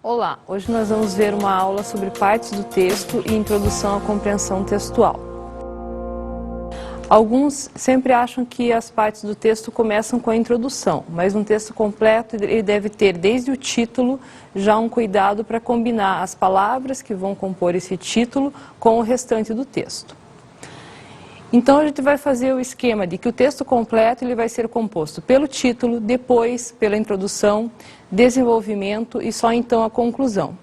Olá, hoje nós vamos ver uma aula sobre partes do texto e introdução à compreensão textual. Alguns sempre acham que as partes do texto começam com a introdução, mas um texto completo ele deve ter desde o título já um cuidado para combinar as palavras que vão compor esse título com o restante do texto. Então a gente vai fazer o esquema de que o texto completo ele vai ser composto pelo título, depois pela introdução, desenvolvimento e só então a conclusão.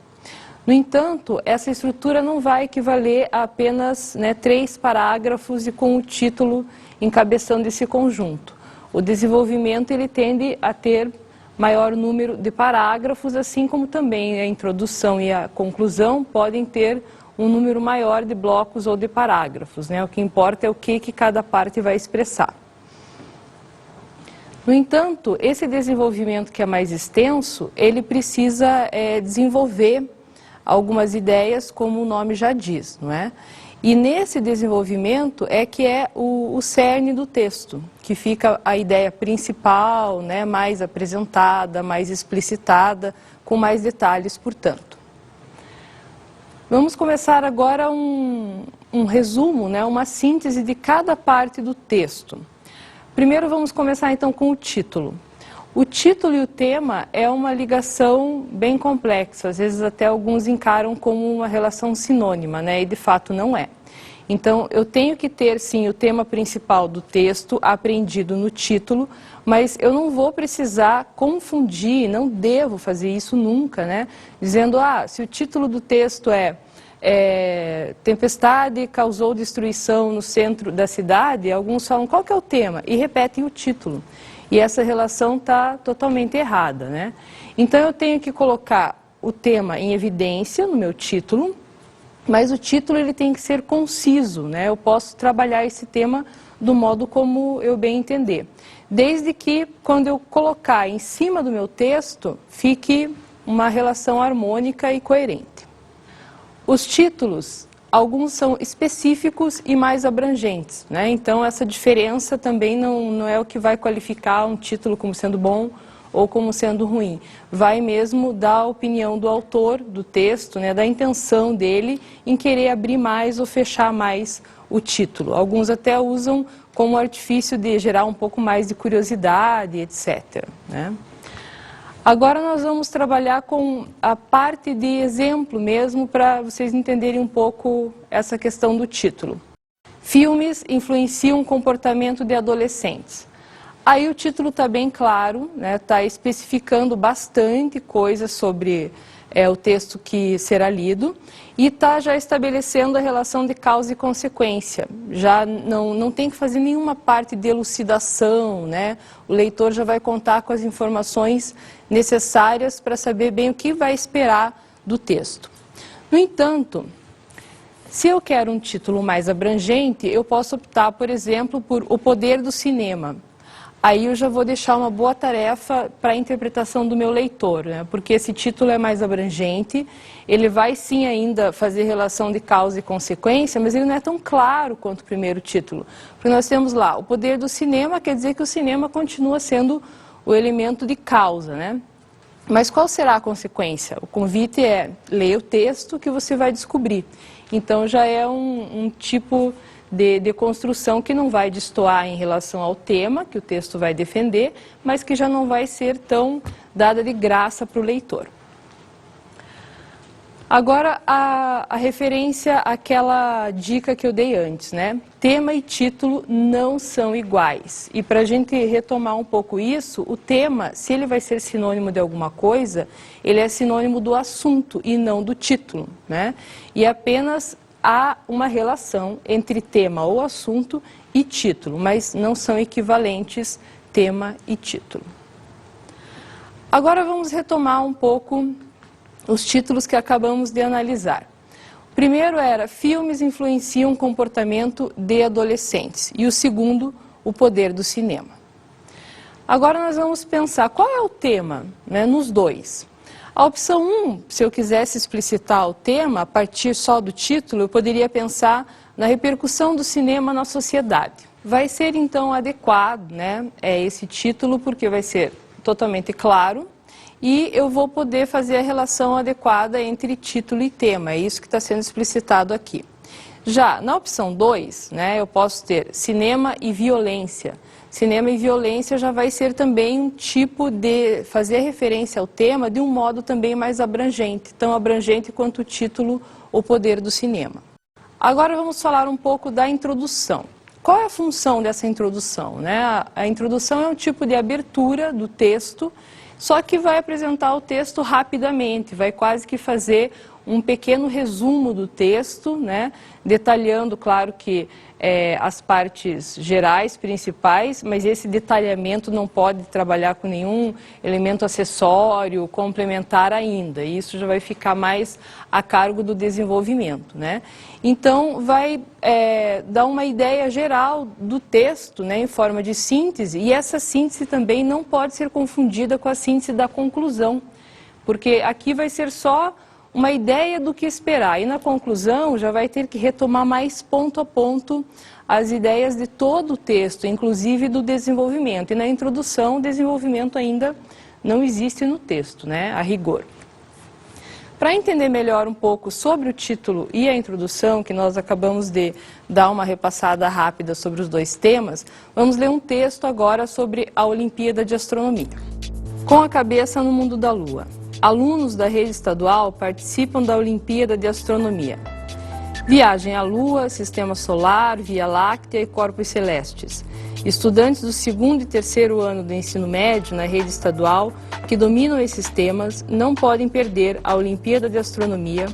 No entanto, essa estrutura não vai equivaler a apenas 3 parágrafos e com o título encabeçando esse conjunto. O desenvolvimento ele tende a ter maior número de parágrafos, assim como também a introdução e a conclusão podem ter um número maior de blocos ou de parágrafos, O que importa é o que cada parte vai expressar. No entanto, esse desenvolvimento que é mais extenso, ele precisa desenvolver algumas ideias, como o nome já diz, E nesse desenvolvimento é que é o cerne do texto, que fica a ideia principal, mais apresentada, mais explicitada, com mais detalhes, portanto. Vamos começar agora um resumo, uma síntese de cada parte do texto. Primeiro vamos começar então com o título. O título e o tema é uma ligação bem complexa, às vezes até alguns encaram como uma relação sinônima, e de fato não é. Então eu tenho que ter sim o tema principal do texto apreendido no título, mas eu não vou precisar confundir, não devo fazer isso nunca, dizendo, se o título do texto é tempestade causou destruição no centro da cidade, alguns falam qual que é o tema e repetem o título. E essa relação está totalmente errada, Então eu tenho que colocar o tema em evidência no meu título, mas o título ele tem que ser conciso, Eu posso trabalhar esse tema do modo como eu bem entender. Desde que, quando eu colocar em cima do meu texto, fique uma relação harmônica e coerente. Os títulos, alguns são específicos e mais abrangentes, Então essa diferença também não é o que vai qualificar um título como sendo bom ou como sendo ruim. Vai mesmo da opinião do autor do texto, da intenção dele em querer abrir mais ou fechar mais o título. Alguns até usam como artifício de gerar um pouco mais de curiosidade, etc. Agora nós vamos trabalhar com a parte de exemplo mesmo, para vocês entenderem um pouco essa questão do título. Filmes influenciam o comportamento de adolescentes. Aí o título está bem claro, está especificando bastante coisa sobre o texto que será lido e está já estabelecendo a relação de causa e consequência. Já não tem que fazer nenhuma parte de elucidação, O leitor já vai contar com as informações necessárias para saber bem o que vai esperar do texto. No entanto, se eu quero um título mais abrangente, eu posso optar, por exemplo, por O Poder do Cinema. Aí eu já vou deixar uma boa tarefa para a interpretação do meu leitor, porque esse título é mais abrangente, ele vai sim ainda fazer relação de causa e consequência, mas ele não é tão claro quanto o primeiro título. Porque nós temos lá, o poder do cinema quer dizer que o cinema continua sendo o elemento de causa, Mas qual será a consequência? O convite é ler o texto que você vai descobrir. Então já é um tipo de construção que não vai destoar em relação ao tema que o texto vai defender, mas que já não vai ser tão dada de graça para o leitor. Agora, a referência àquela dica que eu dei antes, Tema e título não são iguais. E para a gente retomar um pouco isso, o tema, se ele vai ser sinônimo de alguma coisa, ele é sinônimo do assunto e não do título, E apenas há uma relação entre tema ou assunto e título, mas não são equivalentes tema e título. Agora vamos retomar um pouco os títulos que acabamos de analisar. O primeiro era Filmes influenciam o comportamento de adolescentes e o segundo, O Poder do Cinema. Agora nós vamos pensar qual é o tema nos dois. A opção 1, se eu quisesse explicitar o tema a partir só do título, eu poderia pensar na repercussão do cinema na sociedade. Vai ser então adequado esse título, porque vai ser totalmente claro e eu vou poder fazer a relação adequada entre título e tema, é isso que está sendo explicitado aqui. Já na opção 2, né, eu posso ter cinema e violência. Cinema e violência já vai ser também um tipo de fazer referência ao tema de um modo também mais abrangente, tão abrangente quanto o título O Poder do Cinema. Agora vamos falar um pouco da introdução. Qual é a função dessa introdução, né? A introdução é um tipo de abertura do texto, só que vai apresentar o texto rapidamente, vai quase que fazer um pequeno resumo do texto, né? Detalhando, claro que as partes gerais, principais, mas esse detalhamento não pode trabalhar com nenhum elemento acessório, complementar ainda. Isso já vai ficar mais a cargo do desenvolvimento, né? Então, vai dar uma ideia geral do texto, né, em forma de síntese, e essa síntese também não pode ser confundida com a síntese da conclusão, porque aqui vai ser só uma ideia do que esperar, e na conclusão já vai ter que retomar mais ponto a ponto as ideias de todo o texto, inclusive do desenvolvimento. E na introdução, o desenvolvimento ainda não existe no texto, né, a rigor. Para entender melhor um pouco sobre o título e a introdução, que nós acabamos de dar uma repassada rápida sobre os dois temas, vamos ler um texto agora sobre a Olimpíada de Astronomia. Com a cabeça no mundo da Lua. Alunos da rede estadual participam da Olimpíada de Astronomia. Viagem à Lua, Sistema Solar, Via Láctea e Corpos Celestes. Estudantes do 2º e 3º ano do ensino médio na rede estadual que dominam esses temas não podem perder a Olimpíada de Astronomia,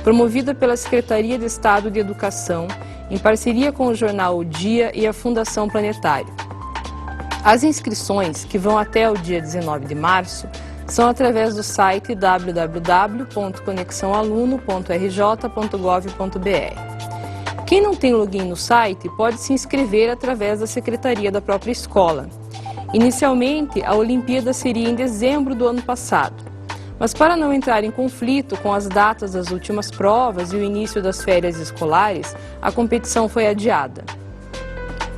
promovida pela Secretaria de Estado de Educação, em parceria com o jornal O Dia e a Fundação Planetário. As inscrições, que vão até o dia 19 de março, são através do site www.conexãoaluno.rj.gov.br. Quem não tem login no site pode se inscrever através da secretaria da própria escola. Inicialmente, a Olimpíada seria em dezembro do ano passado, mas para não entrar em conflito com as datas das últimas provas e o início das férias escolares, a competição foi adiada.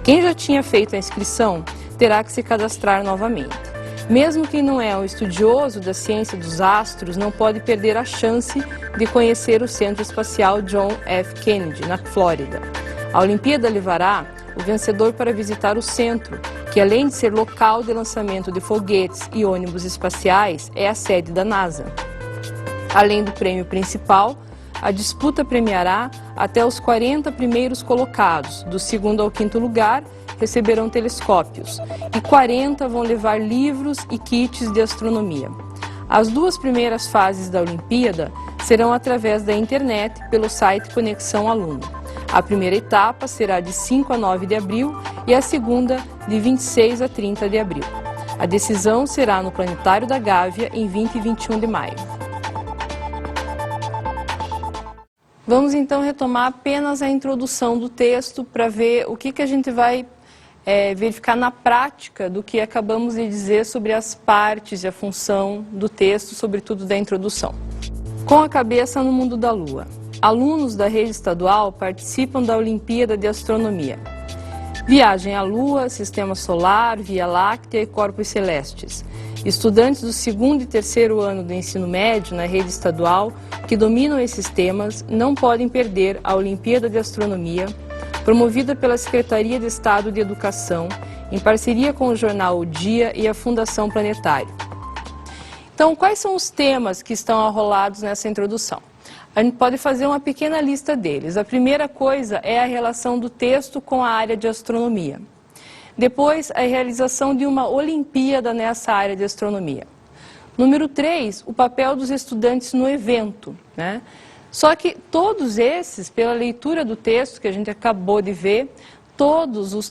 Quem já tinha feito a inscrição terá que se cadastrar novamente. Mesmo quem não é um estudioso da ciência dos astros não pode perder a chance de conhecer o Centro Espacial John F. Kennedy, na Flórida. A Olimpíada levará o vencedor para visitar o centro, que além de ser local de lançamento de foguetes e ônibus espaciais, é a sede da NASA. Além do prêmio principal, a disputa premiará até os 40 primeiros colocados, do 2º ao 5º lugar, receberão telescópios e 40 vão levar livros e kits de astronomia. As 2 primeiras fases da Olimpíada serão através da internet pelo site Conexão Aluno. A primeira etapa será de 5 a 9 de abril e a segunda de 26 a 30 de abril. A decisão será no Planetário da Gávea em 20 e 21 de maio. Vamos então retomar apenas a introdução do texto para ver o que a gente vai verificar na prática do que acabamos de dizer sobre as partes e a função do texto, sobretudo da introdução. Com a cabeça no mundo da Lua. Alunos da rede estadual participam da Olimpíada de Astronomia. Viagem à Lua, Sistema Solar, Via Láctea e Corpos Celestes. Estudantes do 2º e 3º ano do ensino médio na rede estadual que dominam esses temas não podem perder a Olimpíada de Astronomia, promovida pela Secretaria de Estado de Educação, em parceria com o jornal O Dia e a Fundação Planetário. Então, quais são os temas que estão arrolados nessa introdução? A gente pode fazer uma pequena lista deles. A primeira coisa é a relação do texto com a área de astronomia. Depois, a realização de uma Olimpíada nessa área de astronomia. Número 3, o papel dos estudantes no evento, né? Só que todos esses, pela leitura do texto que a gente acabou de ver, todos os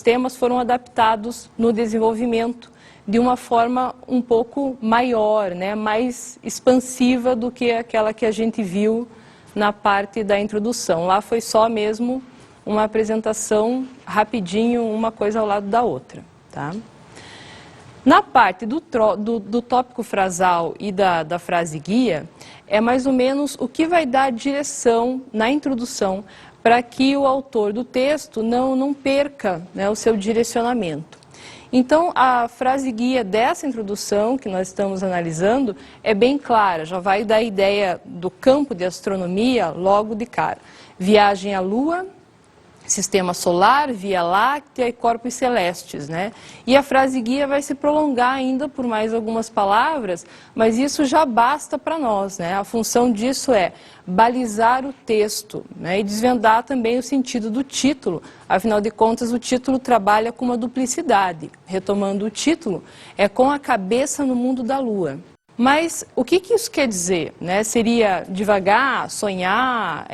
temas foram adaptados no desenvolvimento de uma forma um pouco maior, né, mais expansiva do que aquela que a gente viu na parte da introdução. Lá foi só mesmo uma apresentação rapidinho, uma coisa ao lado da outra, tá? Na parte do tópico frasal e da frase guia, é mais ou menos o que vai dar direção na introdução para que o autor do texto não perca, né, o seu direcionamento. Então, a frase guia dessa introdução que nós estamos analisando é bem clara, já vai dar a ideia do campo de astronomia logo de cara. Viagem à Lua, Sistema Solar, Via Láctea e corpos celestes, né? E a frase guia vai se prolongar ainda por mais algumas palavras, mas isso já basta para nós, né? A função disso é balizar o texto, né? E desvendar também o sentido do título. Afinal de contas, o título trabalha com uma duplicidade. Retomando o título, é com a cabeça no mundo da Lua. Mas o que isso quer dizer, né? Seria devagar, sonhar,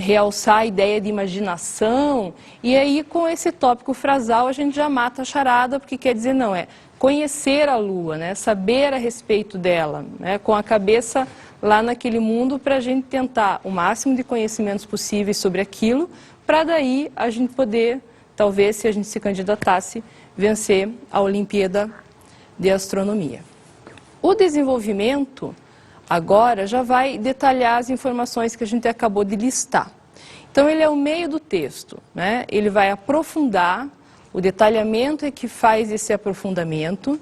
realçar a ideia de imaginação, e aí com esse tópico frasal a gente já mata a charada, porque quer dizer não, é conhecer a Lua, né, saber a respeito dela, né, com a cabeça lá naquele mundo para a gente tentar o máximo de conhecimentos possíveis sobre aquilo, para daí a gente poder, talvez se a gente se candidatasse, vencer a Olimpíada de Astronomia. O desenvolvimento agora já vai detalhar as informações que a gente acabou de listar. Então ele é o meio do texto, né? Ele vai aprofundar, o detalhamento é que faz esse aprofundamento,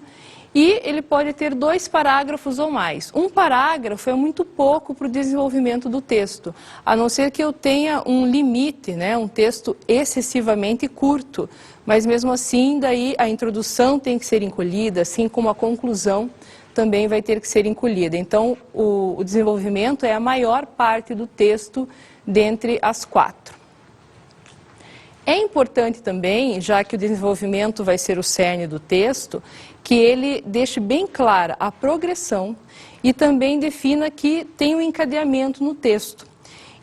e ele pode ter 2 parágrafos ou mais. Um parágrafo é muito pouco para o desenvolvimento do texto, a não ser que eu tenha um limite, né? Um texto excessivamente curto, mas mesmo assim daí a introdução tem que ser encolhida, assim como a conclusão também vai ter que ser encolhida. Então, o desenvolvimento é a maior parte do texto dentre as 4. É importante também, já que o desenvolvimento vai ser o cerne do texto, que ele deixe bem clara a progressão e também defina que tem um encadeamento no texto.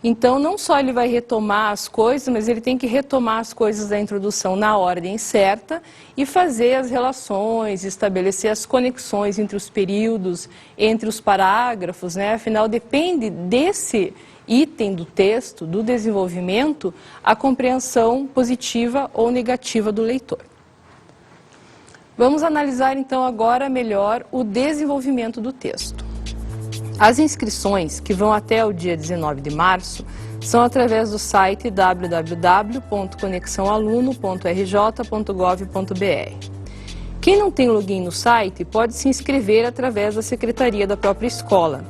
Então, não só ele vai retomar as coisas, mas ele tem que retomar as coisas da introdução na ordem certa e fazer as relações, estabelecer as conexões entre os períodos, entre os parágrafos, né? Afinal, depende desse item do texto, do desenvolvimento, a compreensão positiva ou negativa do leitor. Vamos analisar então agora melhor o desenvolvimento do texto. As inscrições, que vão até o dia 19 de março, são através do site www.conexãoaluno.rj.gov.br. Quem não tem login no site pode se inscrever através da secretaria da própria escola.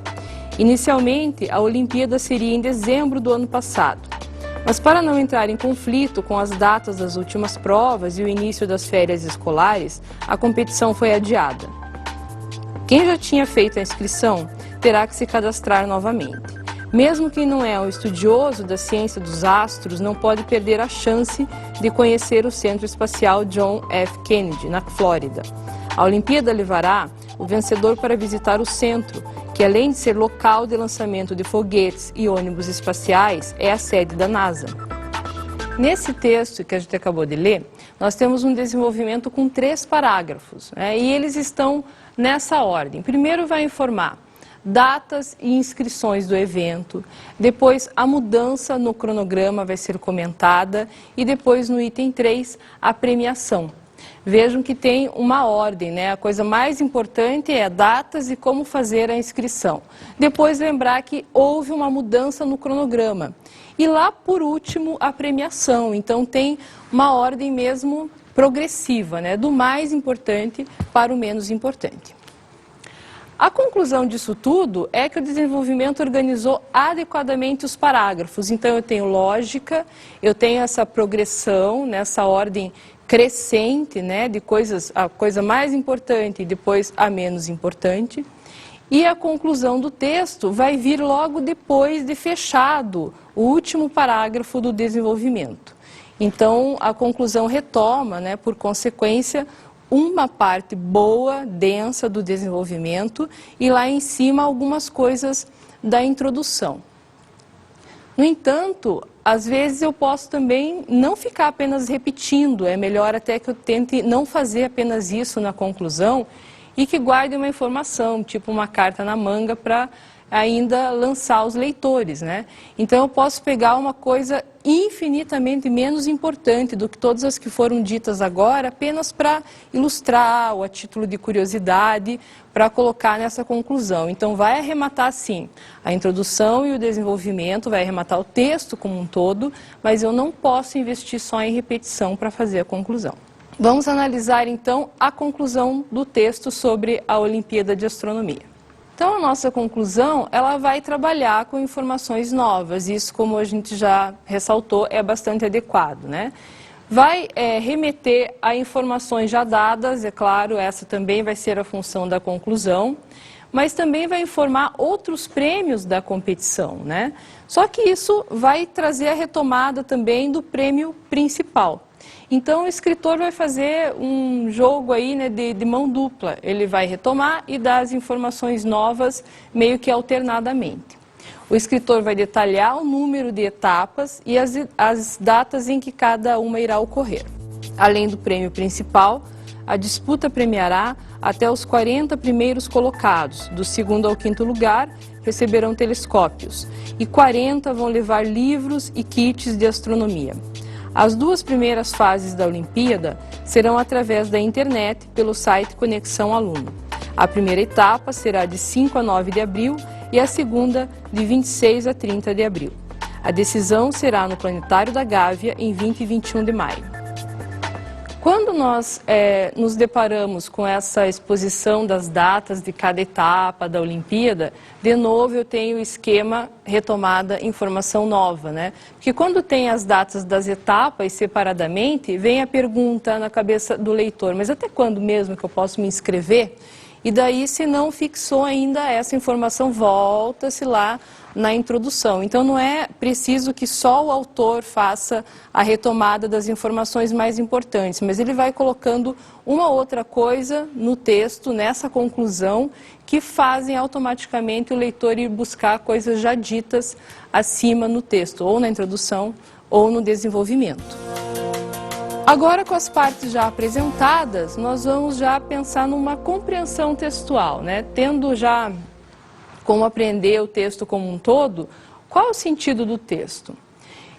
Inicialmente, a Olimpíada seria em dezembro do ano passado, mas para não entrar em conflito com as datas das últimas provas e o início das férias escolares, a competição foi adiada. Quem já tinha feito a inscrição terá que se cadastrar novamente. Mesmo quem não é um estudioso da ciência dos astros não pode perder a chance de conhecer o Centro Espacial John F. Kennedy, na Flórida. A Olimpíada levará o vencedor para visitar o centro, que além de ser local de lançamento de foguetes e ônibus espaciais, é a sede da NASA. Nesse texto que a gente acabou de ler, nós temos um desenvolvimento com 3 parágrafos, né? E eles estão nessa ordem. Primeiro vai informar datas e inscrições do evento, depois a mudança no cronograma vai ser comentada e depois no item 3 a premiação. Vejam que tem uma ordem, né? A coisa mais importante é datas e como fazer a inscrição. Depois lembrar que houve uma mudança no cronograma. E lá por último a premiação, então tem uma ordem mesmo progressiva, né? Do mais importante para o menos importante. A conclusão disso tudo é que o desenvolvimento organizou adequadamente os parágrafos. Então eu tenho lógica, eu tenho essa progressão, nessa ordem crescente, né, de a coisa mais importante e depois a menos importante. E a conclusão do texto vai vir logo depois de fechado o último parágrafo do desenvolvimento. Então a conclusão retoma, né, por consequência, uma parte boa, densa do desenvolvimento e lá em cima algumas coisas da introdução. No entanto, às vezes eu posso também não ficar apenas repetindo, é melhor até que eu tente não fazer apenas isso na conclusão e que guarde uma informação, tipo uma carta na manga para ainda lançar aos leitores, né? Então eu posso pegar uma coisa infinitamente menos importante do que todas as que foram ditas agora, apenas para ilustrar ou a título de curiosidade, para colocar nessa conclusão. Então vai arrematar sim a introdução e o desenvolvimento, vai arrematar o texto como um todo, mas eu não posso investir só em repetição para fazer a conclusão. Vamos analisar então a conclusão do texto sobre a Olimpíada de Astronomia. Então a nossa conclusão, ela vai trabalhar com informações novas, isso, como a gente já ressaltou, é bastante adequado, né? Vai remeter a informações já dadas, é claro, essa também vai ser a função da conclusão, mas também vai informar outros prêmios da competição, né? Só que isso vai trazer a retomada também do prêmio principal. Então o escritor vai fazer um jogo aí, né, de mão dupla, ele vai retomar e dar as informações novas meio que alternadamente. O escritor vai detalhar o número de etapas e as datas em que cada uma irá ocorrer. Além do prêmio principal, a disputa premiará até os 40 primeiros colocados, do segundo ao quinto lugar, receberão telescópios, e 40 vão levar livros e kits de astronomia. As duas primeiras fases da Olimpíada serão através da internet pelo site Conexão Aluno. A primeira etapa será de 5 a 9 de abril e a segunda de 26 a 30 de abril. A decisão será no Planetário da Gávea em 20 e 21 de maio. Quando nós nos deparamos com essa exposição das datas de cada etapa da Olimpíada, de novo eu tenho o esquema retomada informação nova, né? Porque quando tem as datas das etapas separadamente, vem a pergunta na cabeça do leitor, mas até quando mesmo que eu posso me inscrever? E daí, se não fixou ainda essa informação, volta-se lá na introdução. Então, não é preciso que só o autor faça a retomada das informações mais importantes, mas ele vai colocando uma outra coisa no texto, nessa conclusão, que fazem automaticamente o leitor ir buscar coisas já ditas acima no texto, ou na introdução, ou no desenvolvimento. Agora, com as partes já apresentadas, nós vamos já pensar numa compreensão textual, né? Tendo já como aprender o texto como um todo, qual é o sentido do texto?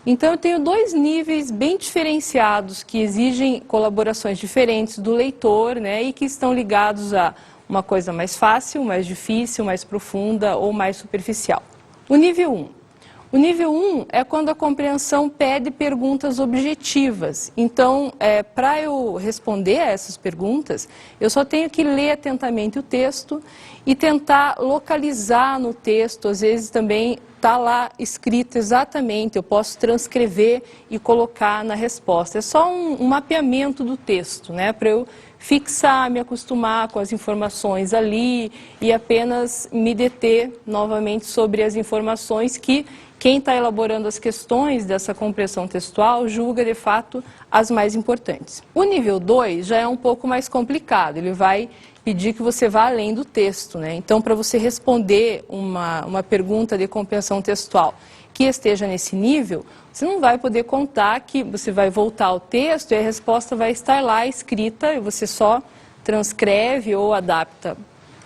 Então, eu tenho dois níveis bem diferenciados que exigem colaborações diferentes do leitor, né? E que estão ligados a uma coisa mais fácil, mais difícil, mais profunda ou mais superficial. O nível 1. O nível 1 é quando a compreensão pede perguntas objetivas. Então, para eu responder a essas perguntas, eu só tenho que ler atentamente o texto e tentar localizar no texto, às vezes também está lá escrito exatamente, eu posso transcrever e colocar na resposta. É só um mapeamento do texto, né, para eu fixar, me acostumar com as informações ali e apenas me deter novamente sobre as informações que quem está elaborando as questões dessa compreensão textual julga, de fato, as mais importantes. O nível 2 já é um pouco mais complicado, ele vai pedir que você vá além do texto, né? Então, para você responder uma pergunta de compreensão textual que esteja nesse nível, você não vai poder contar que você vai voltar ao texto e a resposta vai estar lá escrita e você só transcreve ou adapta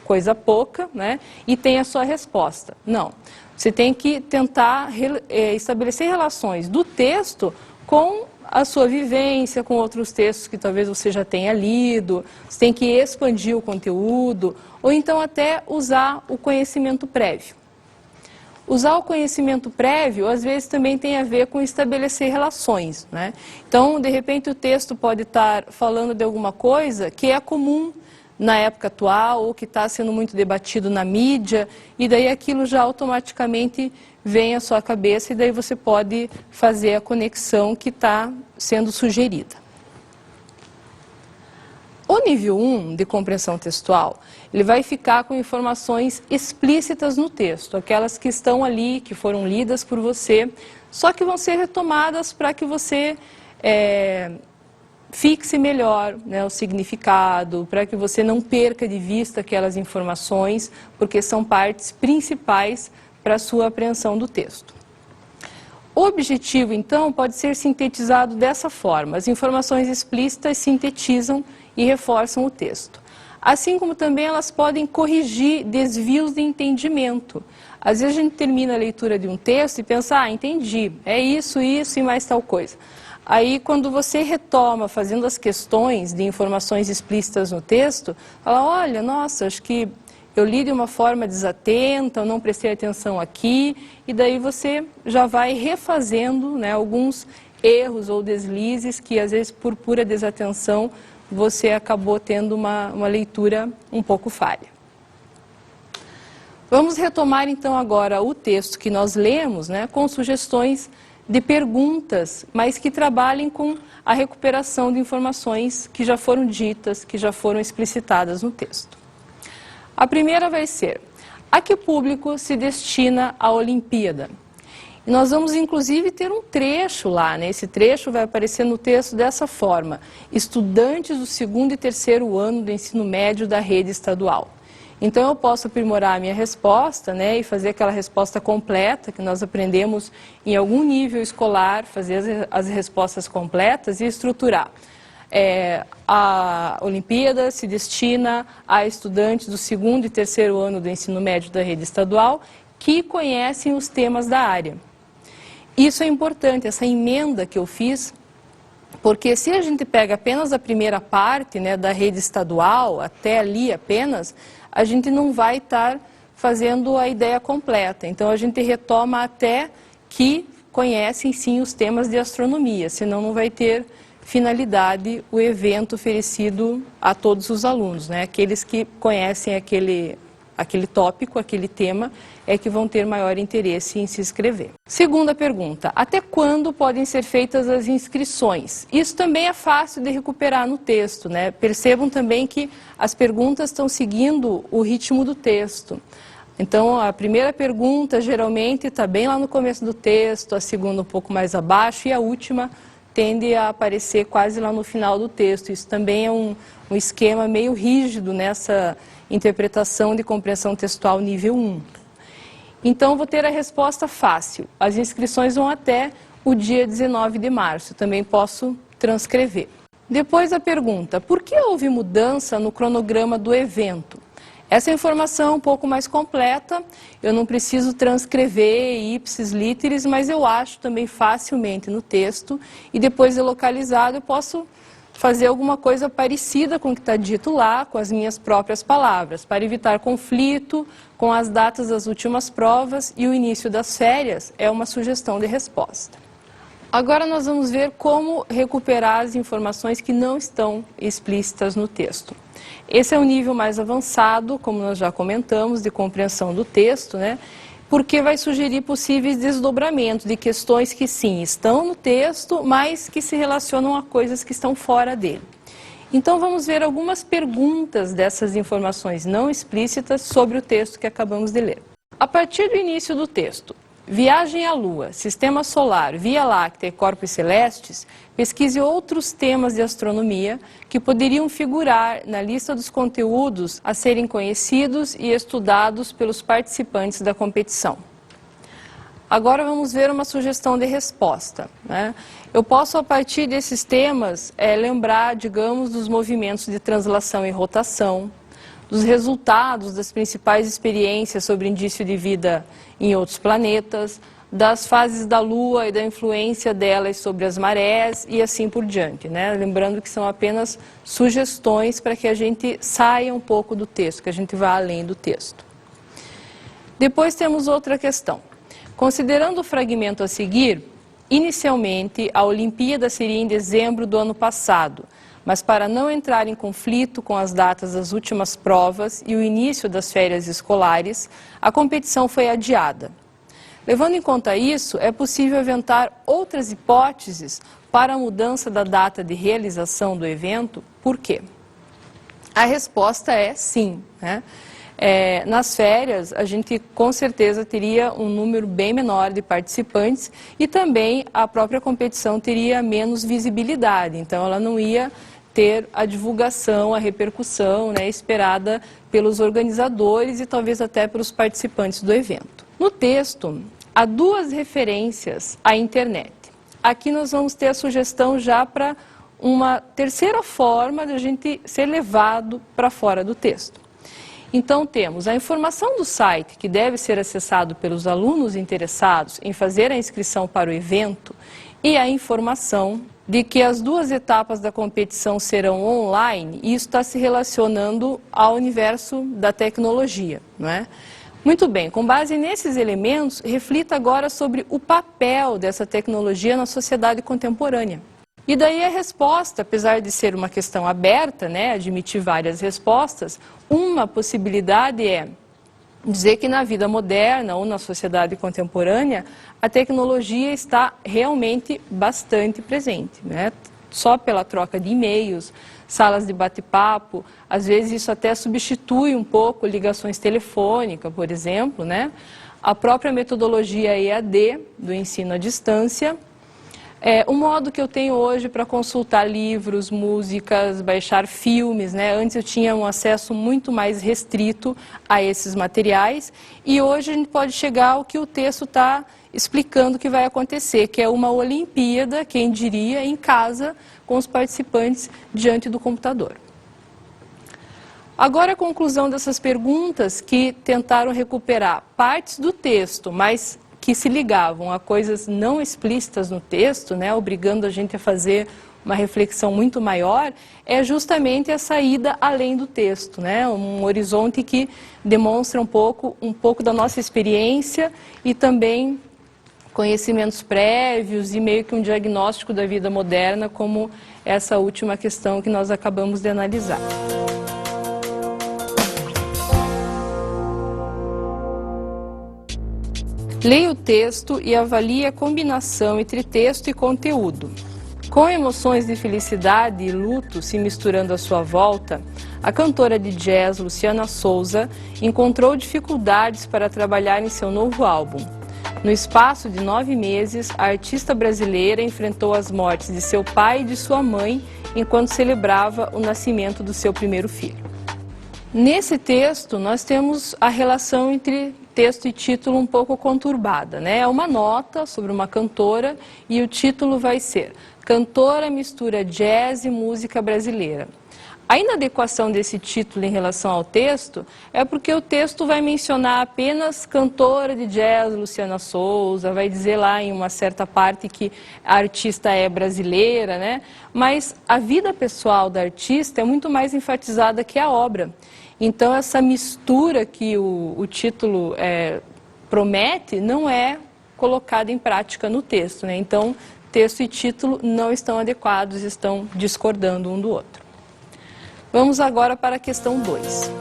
coisa pouca, né? E tem a sua resposta. Não. Você tem que tentar estabelecer relações do texto com a sua vivência, com outros textos que talvez você já tenha lido, você tem que expandir o conteúdo, ou então até usar o conhecimento prévio. Usar o conhecimento prévio, às vezes, também tem a ver com estabelecer relações, né? Então, de repente, o texto pode estar falando de alguma coisa que é comum na época atual, ou que está sendo muito debatido na mídia, e daí aquilo já automaticamente vem à sua cabeça, e daí você pode fazer a conexão que está sendo sugerida. O nível 1 de compreensão textual, ele vai ficar com informações explícitas no texto, aquelas que estão ali, que foram lidas por você, só que vão ser retomadas para que você fixe melhor, né, o significado, para que você não perca de vista aquelas informações, porque são partes principais para a sua apreensão do texto. O objetivo, então, pode ser sintetizado dessa forma. As informações explícitas sintetizam e reforçam o texto. Assim como também elas podem corrigir desvios de entendimento. Às vezes a gente termina a leitura de um texto e pensa, entendi, é isso e mais tal coisa. Aí, quando você retoma fazendo as questões de informações explícitas no texto, fala, olha, nossa, acho que eu li de uma forma desatenta, eu não prestei atenção aqui, e daí você já vai refazendo, né, alguns erros ou deslizes que, às vezes, por pura desatenção, você acabou tendo uma leitura um pouco falha. Vamos retomar, então, agora o texto que nós lemos, né, com sugestões de perguntas, mas que trabalhem com a recuperação de informações que já foram ditas, que já foram explicitadas no texto. A primeira vai ser: a que público se destina a Olimpíada? E nós vamos, inclusive, ter um trecho lá, né? Esse trecho vai aparecer no texto dessa forma: estudantes do 2º e 3º ano do ensino médio da rede estadual. Então, eu posso aprimorar a minha resposta, né, e fazer aquela resposta completa que nós aprendemos em algum nível escolar, fazer as respostas completas e estruturar. A Olimpíada se destina a estudantes do 2º e 3º ano do ensino médio da rede estadual que conhecem os temas da área. Isso é importante, essa emenda que eu fiz, porque se a gente pega apenas a primeira parte, né, da rede estadual, até ali apenas, a gente não vai estar fazendo a ideia completa. Então, a gente retoma até que conhecem, sim, os temas de astronomia, senão não vai ter finalidade o evento oferecido a todos os alunos, né? Aqueles que conhecem aquele tópico, aquele tema, é que vão ter maior interesse em se inscrever. Segunda pergunta: até quando podem ser feitas as inscrições? Isso também é fácil de recuperar no texto, né? Percebam também que as perguntas estão seguindo o ritmo do texto. Então, a primeira pergunta geralmente está bem lá no começo do texto, a segunda um pouco mais abaixo e a última tende a aparecer quase lá no final do texto. Isso também é um esquema meio rígido nessa interpretação de compreensão textual nível 1. Então, vou ter a resposta fácil. As inscrições vão até o dia 19 de março. Também posso transcrever. Depois a pergunta: por que houve mudança no cronograma do evento? Essa informação é um pouco mais completa, eu não preciso transcrever ipsis literis, mas eu acho também facilmente no texto, e depois de localizado eu posso fazer alguma coisa parecida com o que está dito lá, com as minhas próprias palavras, para evitar conflito com as datas das últimas provas e o início das férias, é uma sugestão de resposta. Agora nós vamos ver como recuperar as informações que não estão explícitas no texto. Esse é o nível mais avançado, como nós já comentamos, de compreensão do texto, né? Porque vai sugerir possíveis desdobramentos de questões que sim, estão no texto, mas que se relacionam a coisas que estão fora dele. Então vamos ver algumas perguntas dessas informações não explícitas sobre o texto que acabamos de ler. A partir do início do texto: viagem à Lua, Sistema Solar, Via Láctea e Corpos Celestes, pesquise outros temas de astronomia que poderiam figurar na lista dos conteúdos a serem conhecidos e estudados pelos participantes da competição. Agora vamos ver uma sugestão de resposta, né? Eu posso, a partir desses temas, lembrar, digamos, dos movimentos de translação e rotação, dos resultados das principais experiências sobre indício de vida em outros planetas, das fases da Lua e da influência delas sobre as marés e assim por diante, né? Lembrando que são apenas sugestões para que a gente saia um pouco do texto, que a gente vá além do texto. Depois temos outra questão. Considerando o fragmento a seguir, inicialmente a Olimpíada seria em dezembro do ano passado, mas para não entrar em conflito com as datas das últimas provas e o início das férias escolares, a competição foi adiada. Levando em conta isso, é possível aventar outras hipóteses para a mudança da data de realização do evento. Por quê? A resposta é sim, né? Nas férias, a gente com certeza teria um número bem menor de participantes e também a própria competição teria menos visibilidade, então ela não ia ter a divulgação, a repercussão, né, esperada pelos organizadores e talvez até pelos participantes do evento. No texto, há duas referências à internet. Aqui nós vamos ter a sugestão já para uma terceira forma de a gente ser levado para fora do texto. Então temos a informação do site que deve ser acessado pelos alunos interessados em fazer a inscrição para o evento e a informação de que as duas etapas da competição serão online, e isso está se relacionando ao universo da tecnologia, não é? Muito bem, com base nesses elementos, reflita agora sobre o papel dessa tecnologia na sociedade contemporânea. E daí a resposta, apesar de ser uma questão aberta, né, admitir várias respostas, uma possibilidade é dizer que na vida moderna ou na sociedade contemporânea, a tecnologia está realmente bastante presente, né? Só pela troca de e-mails, salas de bate-papo, às vezes isso até substitui um pouco ligações telefônicas, por exemplo, né? A própria metodologia EAD, do ensino à distância, o modo que eu tenho hoje para consultar livros, músicas, baixar filmes, né? Antes eu tinha um acesso muito mais restrito a esses materiais e hoje a gente pode chegar ao que o texto está explicando que vai acontecer, que é uma Olimpíada, quem diria, em casa, com os participantes diante do computador. Agora a conclusão dessas perguntas que tentaram recuperar partes do texto, mas que se ligavam a coisas não explícitas no texto, né, obrigando a gente a fazer uma reflexão muito maior, é justamente a saída além do texto, né, um horizonte que demonstra um pouco da nossa experiência e também conhecimentos prévios e meio que um diagnóstico da vida moderna, como essa última questão que nós acabamos de analisar. Leia o texto e avalie a combinação entre texto e conteúdo. Com emoções de felicidade e luto se misturando à sua volta, a cantora de jazz Luciana Souza encontrou dificuldades para trabalhar em seu novo álbum. No espaço de 9 meses, a artista brasileira enfrentou as mortes de seu pai e de sua mãe enquanto celebrava o nascimento do seu primeiro filho. Nesse texto, nós temos a relação entre texto e título um pouco conturbada, né? É uma nota sobre uma cantora e o título vai ser Cantora mistura jazz e música brasileira. A inadequação desse título em relação ao texto é porque o texto vai mencionar apenas cantora de jazz Luciana Souza, vai dizer lá em uma certa parte que a artista é brasileira, né? Mas a vida pessoal da artista é muito mais enfatizada que a obra. Então, essa mistura que o título promete não é colocada em prática no texto, né? Então, texto e título não estão adequados, estão discordando um do outro. Vamos agora para a questão 2.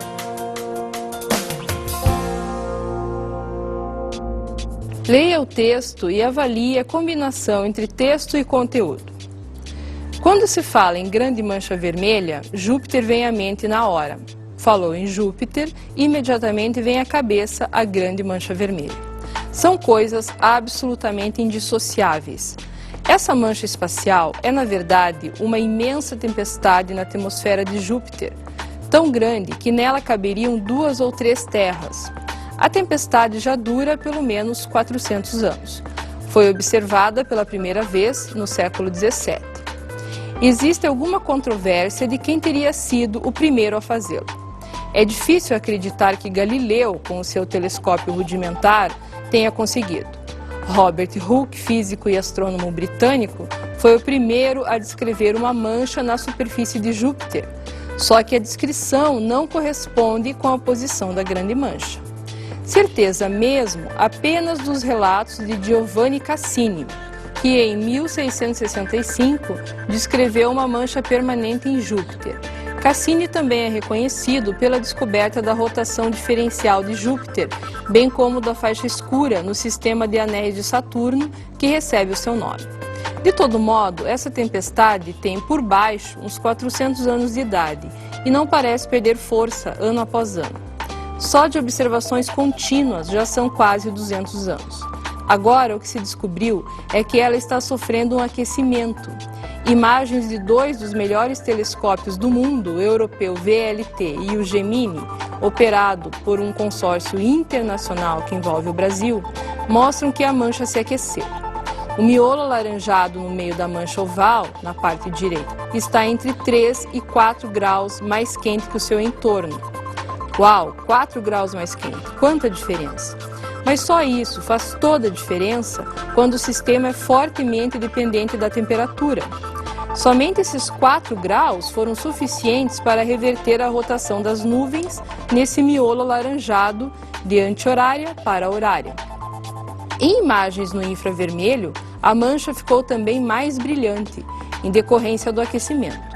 Leia o texto e avalie a combinação entre texto e conteúdo. Quando se fala em grande mancha vermelha, Júpiter vem à mente na hora. Falou em Júpiter, imediatamente vem à cabeça a grande mancha vermelha. São coisas absolutamente indissociáveis. Essa mancha espacial é, na verdade, uma imensa tempestade na atmosfera de Júpiter, tão grande que nela caberiam 2 ou 3 terras. A tempestade já dura pelo menos 400 anos. Foi observada pela primeira vez no século XVII. Existe alguma controvérsia de quem teria sido o primeiro a fazê-lo. É difícil acreditar que Galileu, com o seu telescópio rudimentar, tenha conseguido. Robert Hooke, físico e astrônomo britânico, foi o primeiro a descrever uma mancha na superfície de Júpiter, só que a descrição não corresponde com a posição da grande mancha. Certeza mesmo apenas dos relatos de Giovanni Cassini, que em 1665 descreveu uma mancha permanente em Júpiter. Cassini também é reconhecido pela descoberta da rotação diferencial de Júpiter, bem como da faixa escura no sistema de anéis de Saturno, que recebe o seu nome. De todo modo, essa tempestade tem por baixo uns 400 anos de idade e não parece perder força ano após ano. Só de observações contínuas já são quase 200 anos. Agora, o que se descobriu é que ela está sofrendo um aquecimento. Imagens de 2 dos melhores telescópios do mundo, o europeu VLT e o Gemini, operado por um consórcio internacional que envolve o Brasil, mostram que a mancha se aqueceu. O miolo alaranjado no meio da mancha oval, na parte direita, está entre 3 e 4 graus mais quente que o seu entorno. Uau, 4 graus mais quente, quanta diferença! Mas só isso faz toda a diferença quando o sistema é fortemente dependente da temperatura. Somente esses 4 graus foram suficientes para reverter a rotação das nuvens, nesse miolo alaranjado de anti-horária para horária. Em imagens no infravermelho, a mancha ficou também mais brilhante, em decorrência do aquecimento.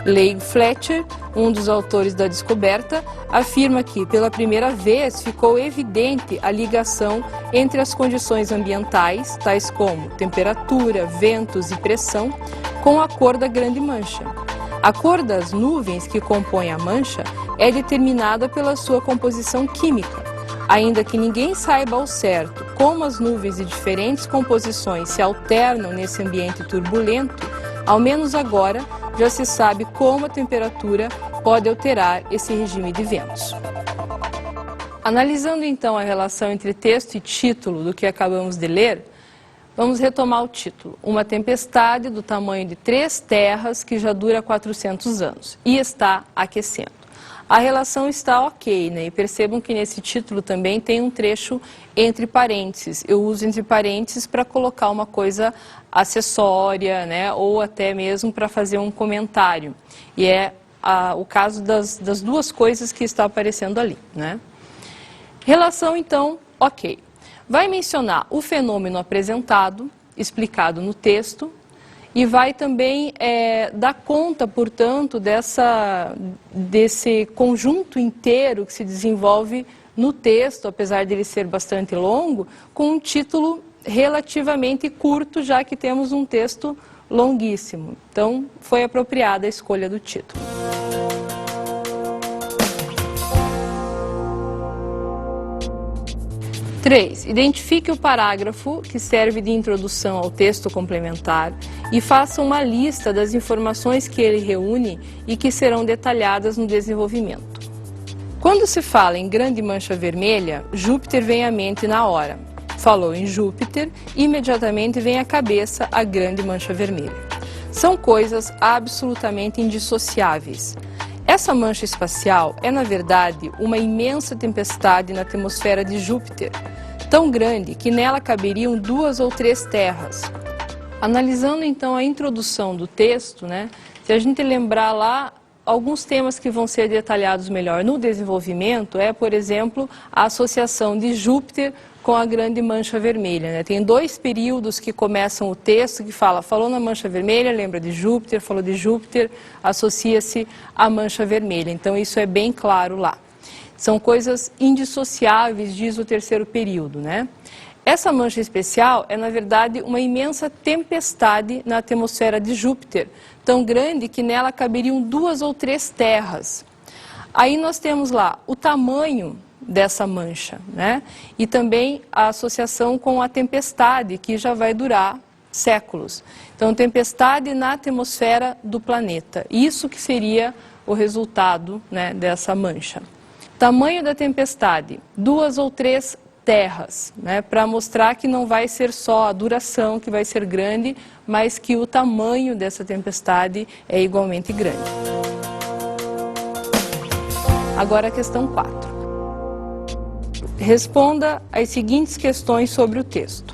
Leigh Fletcher, um dos autores da descoberta, afirma que, pela primeira vez, ficou evidente a ligação entre as condições ambientais, tais como temperatura, ventos e pressão, com a cor da grande mancha. A cor das nuvens que compõem a mancha é determinada pela sua composição química. Ainda que ninguém saiba ao certo como as nuvens de diferentes composições se alternam nesse ambiente turbulento, ao menos agora já se sabe como a temperatura pode alterar esse regime de ventos. Analisando então a relação entre texto e título do que acabamos de ler, vamos retomar o título. Uma tempestade do tamanho de 3 terras que já dura 400 anos e está aquecendo. A relação está ok, né? E percebam que nesse título também tem um trecho entre parênteses. Eu uso entre parênteses para colocar uma coisa acessória, né? Ou até mesmo para fazer um comentário. E é o caso das duas coisas que está aparecendo ali, né? Relação, então, ok. Vai mencionar o fenômeno apresentado, explicado no texto, e vai também dar conta, portanto, desse conjunto inteiro que se desenvolve no texto, apesar de ele ser bastante longo, com um título relativamente curto, já que temos um texto longuíssimo. Então, foi apropriada a escolha do título. Três, identifique o parágrafo que serve de introdução ao texto complementar e faça uma lista das informações que ele reúne e que serão detalhadas no desenvolvimento. Quando se fala em grande mancha vermelha, Júpiter vem à mente na hora. Falou em Júpiter, imediatamente vem à cabeça a grande mancha vermelha. São coisas absolutamente indissociáveis. Essa mancha espacial é, na verdade, uma imensa tempestade na atmosfera de Júpiter, tão grande que nela caberiam 2 ou 3 terras. Analisando então a introdução do texto, né, se a gente lembrar lá, alguns temas que vão ser detalhados melhor no desenvolvimento é, por exemplo, a associação de Júpiter com a grande mancha vermelha, né? Tem 2 períodos que começam o texto que falou na mancha vermelha, lembra de Júpiter, falou de Júpiter, associa-se à mancha vermelha. Então isso é bem claro lá. São coisas indissociáveis, diz o 3º período, né? Essa mancha especial é, na verdade, uma imensa tempestade na atmosfera de Júpiter, tão grande que nela caberiam 2 ou 3 terras. Aí nós temos lá o tamanho dessa mancha, né? E também a associação com a tempestade, que já vai durar séculos. Então, tempestade na atmosfera do planeta. Isso que seria o resultado, né, dessa mancha. Tamanho da tempestade, 2 ou 3 terras, né, para mostrar que não vai ser só a duração que vai ser grande, mas que o tamanho dessa tempestade é igualmente grande. Agora a questão 4. Responda as seguintes questões sobre o texto.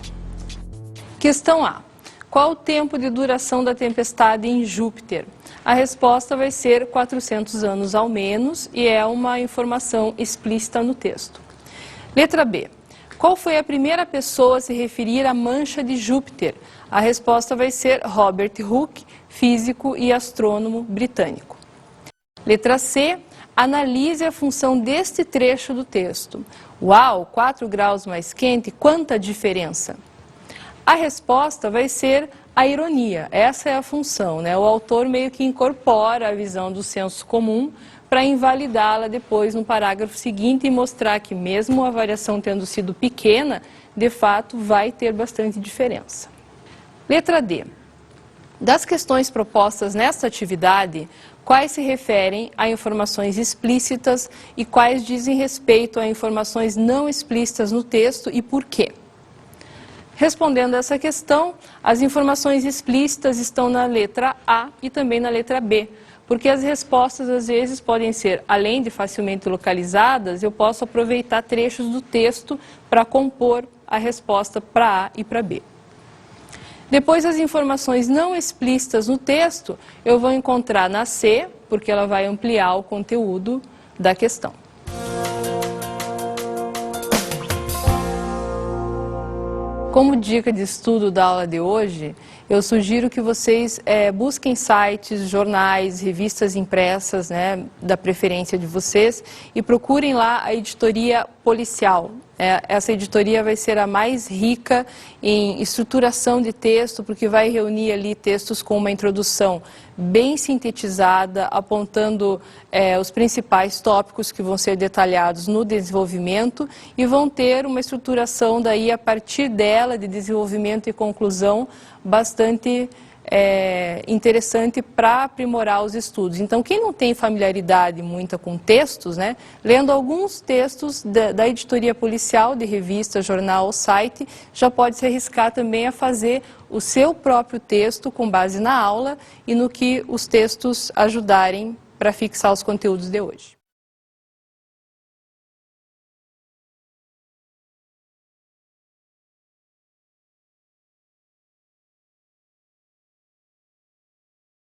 Questão A. Qual o tempo de duração da tempestade em Júpiter? A resposta vai ser 400 anos ao menos e é uma informação explícita no texto. Letra B. Qual foi a primeira pessoa a se referir à mancha de Júpiter? A resposta vai ser Robert Hooke, físico e astrônomo britânico. Letra C. Analise a função deste trecho do texto. Uau, 4 graus mais quente, quanta diferença! A resposta vai ser a ironia. Essa é a função, né? O autor meio que incorpora a visão do senso comum para invalidá-la depois no parágrafo seguinte e mostrar que mesmo a variação tendo sido pequena, de fato vai ter bastante diferença. Letra D. Das questões propostas nesta atividade, quais se referem a informações explícitas e quais dizem respeito a informações não explícitas no texto e por quê? Respondendo a essa questão, as informações explícitas estão na letra A e também na letra B, porque as respostas às vezes podem ser, além de facilmente localizadas, eu posso aproveitar trechos do texto para compor a resposta para A e para B. Depois, as informações não explícitas no texto, eu vou encontrar na C, porque ela vai ampliar o conteúdo da questão. como dica de estudo da aula de hoje, eu sugiro que vocês busquem sites, jornais, revistas impressas, né, da preferência de vocês, e procurem lá a editoria policial. Essa editoria vai ser a mais rica em estruturação de texto, porque vai reunir ali textos com uma introdução bem sintetizada, apontando os principais tópicos que vão ser detalhados no desenvolvimento e vão ter uma estruturação daí a partir dela de desenvolvimento e conclusão bastante interessante para aprimorar os estudos. Então, quem não tem familiaridade muita com textos, né, lendo alguns textos da editoria policial, de revista, jornal ou site, já pode se arriscar também a fazer o seu próprio texto com base na aula e no que os textos ajudarem para fixar os conteúdos de hoje.